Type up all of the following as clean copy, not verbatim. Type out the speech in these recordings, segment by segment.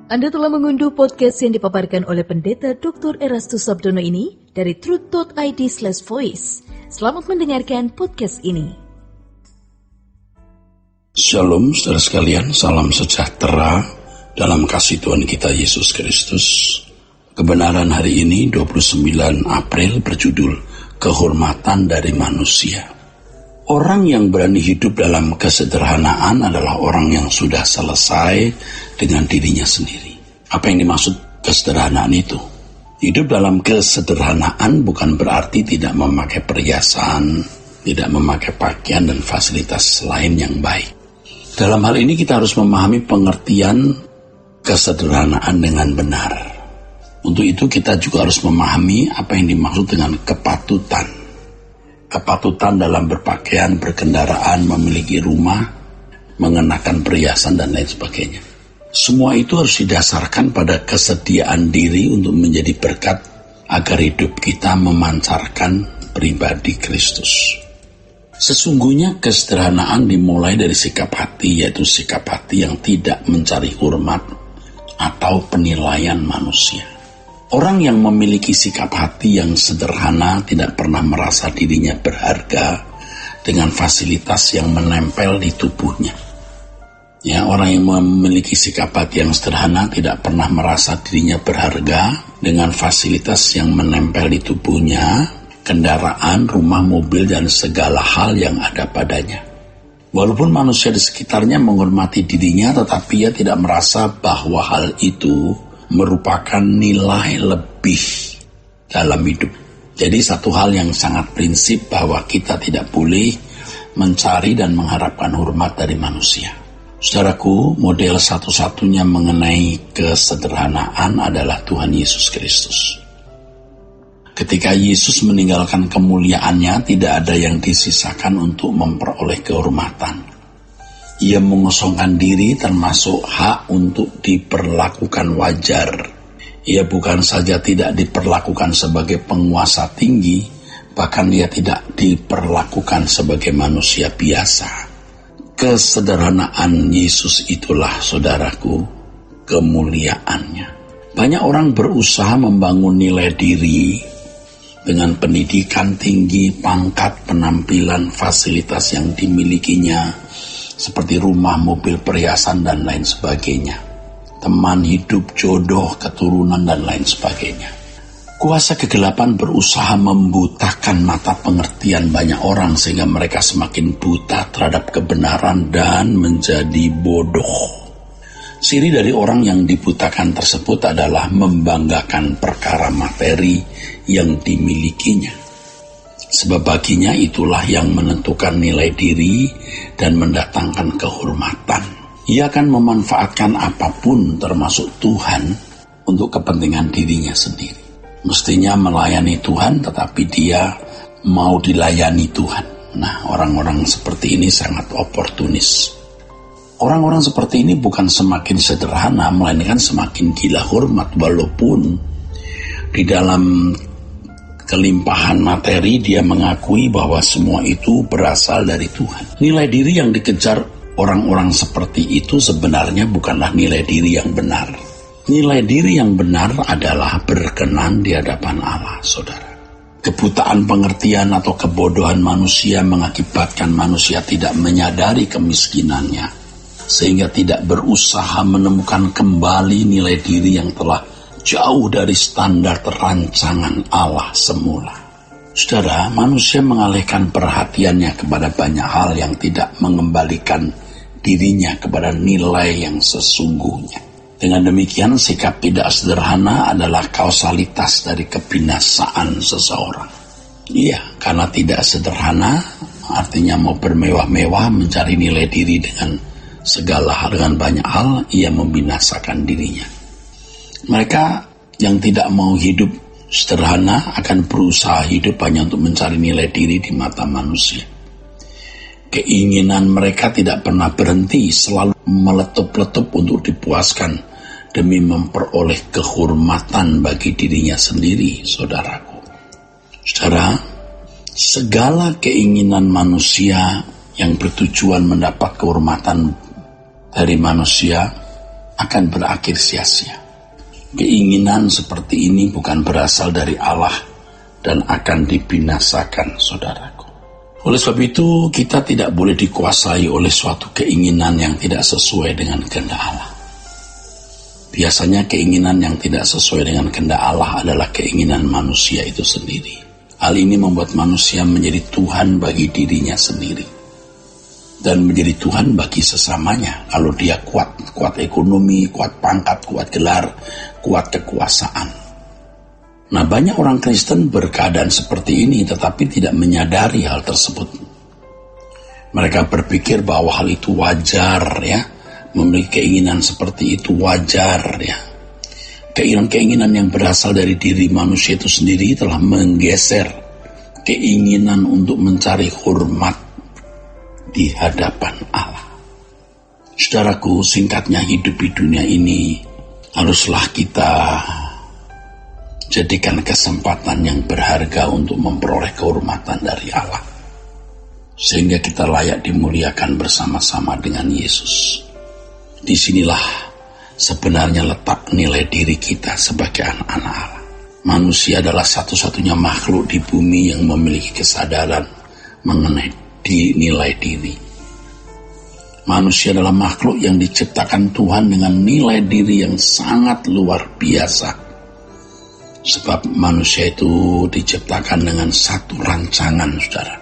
Anda telah mengunduh podcast yang dipaparkan oleh Pendeta Dr. Erastus Sabdono ini dari truth.id/voice. Selamat mendengarkan podcast ini. Shalom saudara sekalian, salam sejahtera dalam kasih Tuhan kita Yesus Kristus. Kebenaran hari ini 29 April berjudul Kehormatan dari Manusia. Orang yang berani hidup dalam kesederhanaan adalah orang yang sudah selesai dengan dirinya sendiri. Apa yang dimaksud kesederhanaan itu? Hidup dalam kesederhanaan bukan berarti tidak memakai perhiasan, tidak memakai pakaian dan fasilitas lain yang baik. Dalam hal ini kita harus memahami pengertian kesederhanaan dengan benar. Untuk itu kita juga harus memahami apa yang dimaksud dengan kepatutan. Kepatutan dalam berpakaian, berkendaraan, memiliki rumah, mengenakan perhiasan dan lain sebagainya. Semua itu harus didasarkan pada kesediaan diri untuk menjadi berkat agar hidup kita memancarkan pribadi Kristus. Sesungguhnya kesederhanaan dimulai dari sikap hati, yaitu sikap hati yang tidak mencari hormat atau penilaian manusia. Orang yang memiliki sikap hati yang sederhana tidak pernah merasa dirinya berharga dengan fasilitas yang menempel di tubuhnya. Ya, orang yang memiliki sikap hati yang sederhana tidak pernah merasa dirinya berharga dengan fasilitas yang menempel di tubuhnya, kendaraan, rumah, mobil, dan segala hal yang ada padanya. Walaupun manusia di sekitarnya menghormati dirinya, tetapi ia tidak merasa bahwa hal itu merupakan nilai lebih dalam hidup. Jadi satu hal yang sangat prinsip bahwa kita tidak boleh mencari dan mengharapkan hormat dari manusia. Saudaraku, model satu-satunya mengenai kesederhanaan adalah Tuhan Yesus Kristus. Ketika Yesus meninggalkan kemuliaannya, tidak ada yang disisakan untuk memperoleh kehormatan. Ia mengosongkan diri termasuk hak untuk diperlakukan wajar. Ia bukan saja tidak diperlakukan sebagai penguasa tinggi, bahkan ia tidak diperlakukan sebagai manusia biasa. Kesederhanaan Yesus itulah, saudaraku, kemuliaannya. Banyak orang berusaha membangun nilai diri dengan pendidikan tinggi, pangkat, penampilan, fasilitas yang dimilikinya, seperti rumah, mobil, perhiasan, dan lain sebagainya. Teman hidup, jodoh, keturunan, dan lain sebagainya. Kuasa kegelapan berusaha membutakan mata pengertian banyak orang sehingga mereka semakin buta terhadap kebenaran dan menjadi bodoh. Ciri dari orang yang dibutakan tersebut adalah membanggakan perkara materi yang dimilikinya. Sebab baginya itulah yang menentukan nilai diri dan mendatangkan kehormatan. Ia akan memanfaatkan apapun termasuk Tuhan untuk kepentingan dirinya sendiri. Mestinya melayani Tuhan tetapi dia mau dilayani Tuhan. Nah, orang-orang seperti ini sangat oportunis. Orang-orang seperti ini bukan semakin sederhana, melainkan semakin gila hormat walaupun di dalam kelimpahan materi dia mengakui bahwa semua itu berasal dari Tuhan. Nilai diri yang dikejar orang-orang seperti itu sebenarnya bukanlah nilai diri yang benar. Nilai diri yang benar adalah berkenan di hadapan Allah, saudara. Kebutaan pengertian atau kebodohan manusia mengakibatkan manusia tidak menyadari kemiskinannya, sehingga tidak berusaha menemukan kembali nilai diri yang telah jauh dari standar rancangan Allah semula. Saudara, manusia mengalihkan perhatiannya kepada banyak hal yang tidak mengembalikan dirinya kepada nilai yang sesungguhnya. Dengan demikian, sikap tidak sederhana adalah kausalitas dari kebinasaan seseorang. Iya, karena tidak sederhana, artinya mau bermewah-mewah, mencari nilai diri dengan segala hal, dengan banyak hal, ia membinasakan dirinya. Mereka yang tidak mau hidup sederhana akan berusaha hidup hanya untuk mencari nilai diri di mata manusia. Keinginan mereka tidak pernah berhenti, selalu meletup-letup untuk dipuaskan demi memperoleh kehormatan bagi dirinya sendiri, saudaraku. Saudara, segala keinginan manusia yang bertujuan mendapat kehormatan dari manusia akan berakhir sia-sia. Keinginan seperti ini bukan berasal dari Allah dan akan dibinasakan, saudaraku. Oleh sebab itu, kita tidak boleh dikuasai oleh suatu keinginan yang tidak sesuai dengan kehendak Allah. Biasanya keinginan yang tidak sesuai dengan kehendak Allah adalah keinginan manusia itu sendiri. Hal ini membuat manusia menjadi Tuhan bagi dirinya sendiri. Dan menjadi Tuhan bagi sesamanya. Kalau dia kuat ekonomi, kuat pangkat, kuat gelar, kuat kekuasaan. Nah, banyak orang Kristen berkeadaan seperti ini tetapi tidak menyadari hal tersebut. Mereka berpikir bahwa hal itu wajar ya. Memiliki keinginan seperti itu wajar ya. Keinginan-keinginan yang berasal dari diri manusia itu sendiri telah menggeser keinginan untuk mencari hormat di hadapan Allah. Saudaraku, singkatnya hidup di dunia ini haruslah kita jadikan kesempatan yang berharga untuk memperoleh kehormatan dari Allah. Sehingga kita layak dimuliakan bersama-sama dengan Yesus. Disinilah sebenarnya letak nilai diri kita sebagai anak-anak Allah. Manusia adalah satu-satunya makhluk di bumi yang memiliki kesadaran mengenai nilai diri. Manusia adalah makhluk yang diciptakan Tuhan dengan nilai diri yang sangat luar biasa. Sebab manusia itu diciptakan dengan satu rancangan, saudara.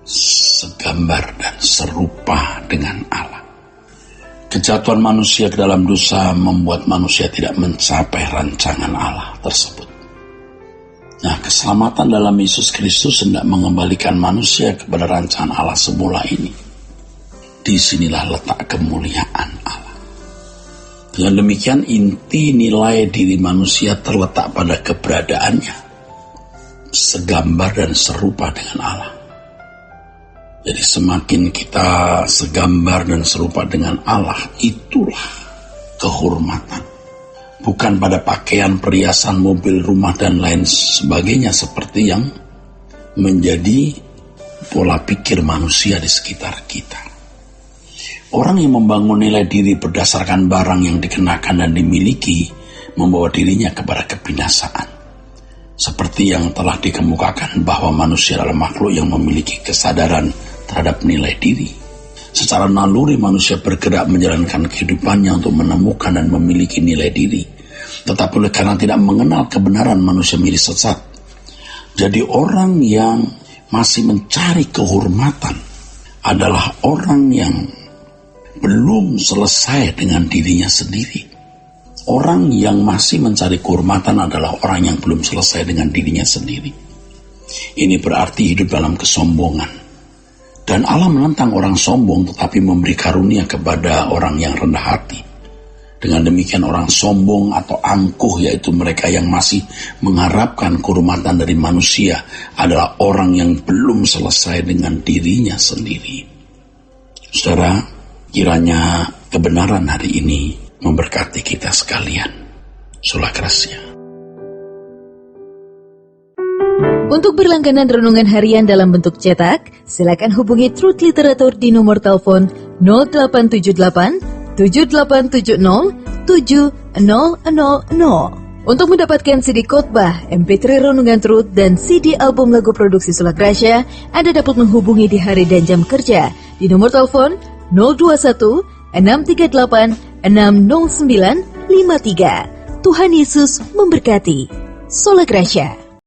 Segambar dan serupa dengan Allah. Kejatuhan manusia ke dalam dosa membuat manusia tidak mencapai rancangan Allah tersebut. Nah, keselamatan dalam Yesus Kristus hendak mengembalikan manusia kepada rancangan Allah semula ini. Disinilah letak kemuliaan Allah. Dengan demikian, inti nilai diri manusia terletak pada keberadaannya, segambar dan serupa dengan Allah. Jadi semakin kita segambar dan serupa dengan Allah, itulah kehormatan. Bukan pada pakaian, perhiasan, mobil, rumah, dan lain sebagainya seperti yang menjadi pola pikir manusia di sekitar kita. Orang yang membangun nilai diri berdasarkan barang yang dikenakan dan dimiliki membawa dirinya kepada kebinasaan. Seperti yang telah dikemukakan bahwa manusia adalah makhluk yang memiliki kesadaran terhadap nilai diri. Secara naluri manusia bergerak menjalankan kehidupannya untuk menemukan dan memiliki nilai diri. Tetapi oleh karena tidak mengenal kebenaran, manusia menjadi sesat. Jadi orang yang masih mencari kehormatan adalah orang yang belum selesai dengan dirinya sendiri. Orang yang masih mencari kehormatan adalah orang yang belum selesai dengan dirinya sendiri. Ini berarti hidup dalam kesombongan. Dan Allah menentang orang sombong tetapi memberi karunia kepada orang yang rendah hati. Dengan demikian orang sombong atau angkuh, yaitu mereka yang masih mengharapkan kehormatan dari manusia, adalah orang yang belum selesai dengan dirinya sendiri. Saudara, kiranya kebenaran hari ini memberkati kita sekalian. Sola Gracia. Untuk berlangganan renungan harian dalam bentuk cetak, silakan hubungi Truth Literatur di nomor telepon 0878 7870 7000. Untuk mendapatkan CD khotbah, MP3 renungan Truth, dan CD album lagu produksi Sola Gracia, Anda dapat menghubungi di hari dan jam kerja di nomor telepon 021 638 60953. Tuhan Yesus memberkati. Sola Gracia.